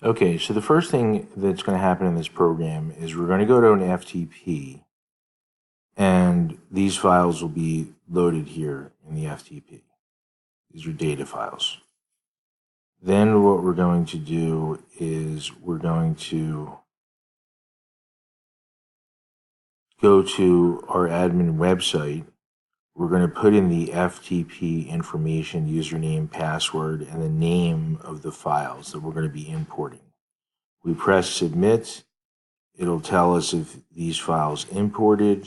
Okay, so the first thing that's going to happen in this program is we're going to go to an FTP, and these files will be loaded here in the FTP. These are data files. Then what we're going to do is we're going to go to our admin website. We're going to put in the FTP information, username, password, and the name of the files that we're going to be importing. We press submit. It'll tell us if these files imported,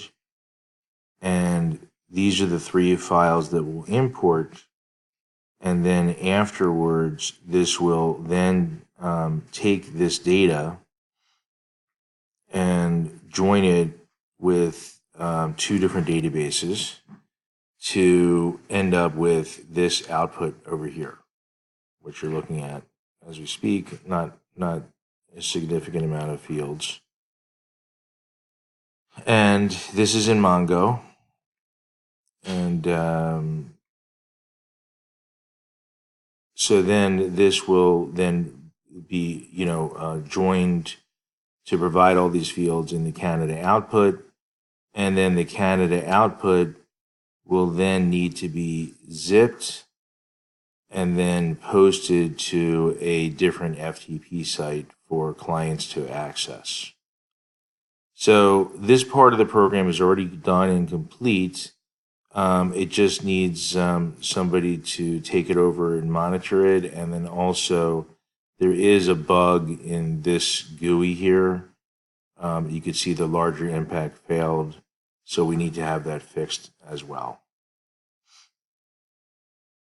and these are the 3 files that we'll import. And then afterwards, this will then take this data and join it with 2 different databases to end up with this output over here, which you're looking at as we speak, not a significant amount of fields. And this is in Mongo. And so then this will then be, joined to provide all these fields in the Canada output. And then the Canada output will then need to be zipped and then posted to a different FTP site for clients to access. So this part of the program is already done and complete. It just needs somebody to take it over and monitor it. And then also there is a bug in this GUI here. You could see the larger impact failed. So we need to have that fixed as well.